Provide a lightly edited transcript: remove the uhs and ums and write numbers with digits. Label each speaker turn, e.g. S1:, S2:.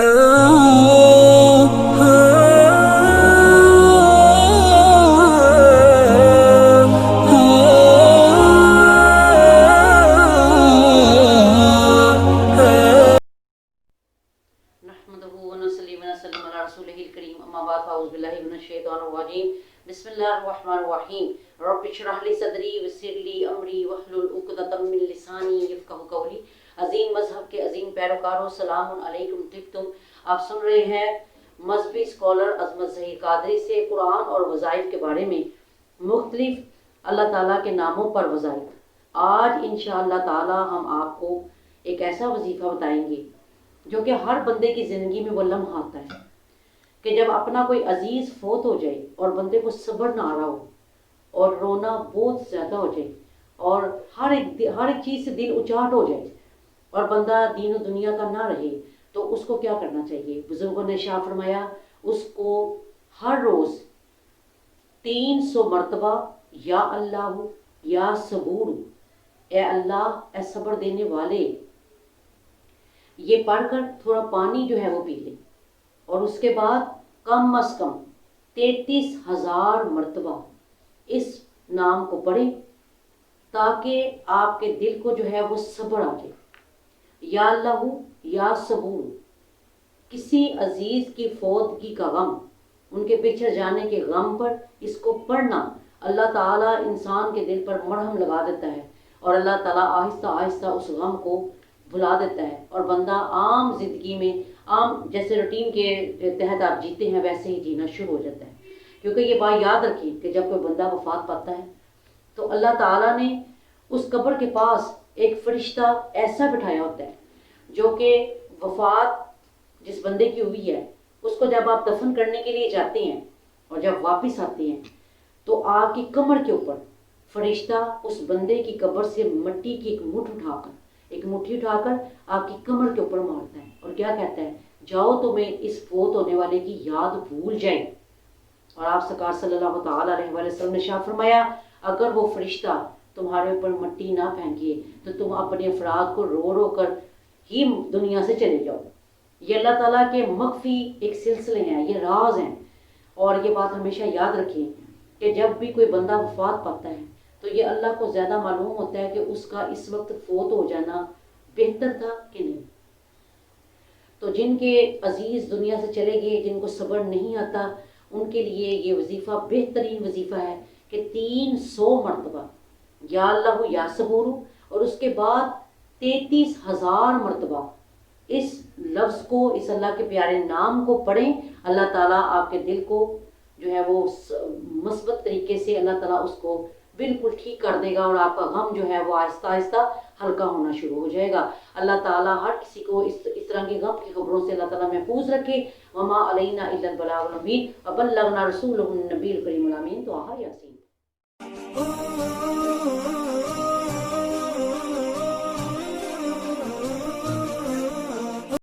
S1: بسم اللہ الرحمن الرحیم رب اشرح لی صدری ویسر لی امری واحلل عقدۃ من لسانی یفقہوا قولی۔ عظیم مذہب کے عظیم پیروکاروں، سلام علیکم طبتم۔ آپ سن رہے ہیں مذہبی اسکالر عظمت ظہیر قادری سے قرآن اور وظائف کے بارے میں مختلف اللہ تعالیٰ کے ناموں پر وظائف۔ آج انشاءاللہ تعالیٰ ہم آپ کو ایک ایسا وظیفہ بتائیں گے جو کہ ہر بندے کی زندگی میں وہ لمحہ آتا ہے کہ جب اپنا کوئی عزیز فوت ہو جائے اور بندے کو صبر نہ آ رہا ہو اور رونا بہت زیادہ ہو جائے اور ہر ایک چیز سے دل اچاٹ ہو جائے اور بندہ دین و دنیا کا نہ رہے، تو اس کو کیا کرنا چاہیے؟ بزرگوں نے ارشاد فرمایا اس کو ہر روز 300 مرتبہ یا اللہ یا صبور، اے اللہ اے صبر دینے والے، یہ پڑھ کر تھوڑا پانی جو ہے وہ پی لے، اور اس کے بعد کم از کم 33,000 مرتبہ اس نام کو پڑھیں تاکہ آپ کے دل کو جو ہے وہ صبر آ جائے۔ یا اللہ یا صبور، کسی عزیز کی فوتگی کا غم، ان کے بچھڑ جانے کے غم پر اس کو پڑھنا اللہ تعالیٰ انسان کے دل پر مرہم لگا دیتا ہے اور اللہ تعالیٰ آہستہ آہستہ اس غم کو بھلا دیتا ہے، اور بندہ عام زندگی میں عام جیسے روٹین کے تحت آپ جیتے ہیں ویسے ہی جینا شروع ہو جاتا ہے۔ کیونکہ یہ بات یاد رکھیں کہ جب کوئی بندہ وفات پاتا ہے تو اللہ تعالیٰ نے اس قبر کے پاس ایک فرشتہ ایسا بٹھایا ہوتا ہے جو کہ وفات جس بندے کی ہوئی ہے اس کو جب آپ دفن کرنے کے لیے جاتے ہیں اور جب واپس آتے ہیں تو آپ کی کمر کے اوپر فرشتہ اس بندے کی قبر سے مٹی کی ایک مٹھی اٹھا کر آپ کی کمر کے اوپر مارتا ہے اور کیا کہتا ہے؟ جاؤ تمہیں اس فوت ہونے والے کی یاد بھول جائے۔ اور آپ سرکار صلی اللہ تعالیٰ علیہ وسلم نے ارشاد فرمایا اگر وہ فرشتہ تمہارے اوپر مٹی نہ پھینکے تو تم اپنے افراد کو رو رو کر ہی دنیا سے چلے جاؤ۔ یہ اللہ تعالیٰ کے مخفی ایک سلسلے ہیں، یہ راز ہیں، اور یہ بات ہمیشہ یاد رکھیں کہ جب بھی کوئی بندہ وفات پاتا ہے تو یہ اللہ کو زیادہ معلوم ہوتا ہے کہ اس کا اس وقت فوت ہو جانا بہتر تھا کہ نہیں۔ تو جن کے عزیز دنیا سے چلے گئے، جن کو صبر نہیں آتا، ان کے لیے یہ وظیفہ بہترین وظیفہ ہے کہ 300 مرتبہ یا اللہ یا صبور، اور اس کے بعد 33,000 مرتبہ اس لفظ کو، اس اللہ کے پیارے نام کو پڑھیں۔ اللہ تعالیٰ آپ کے دل کو جو ہے وہ مثبت طریقے سے اللہ تعالیٰ اس کو بالکل ٹھیک کر دے گا اور آپ کا غم جو ہے وہ آہستہ آہستہ ہلکا ہونا شروع ہو جائے گا۔ اللہ تعالیٰ ہر کسی کو اس طرح کے غم کی خبروں سے اللہ تعالیٰ محفوظ رکھے۔ وما علینا الا البلاغ المبین وبلغنا رسولہ النبی الکریم الامین۔ تو یاسین۔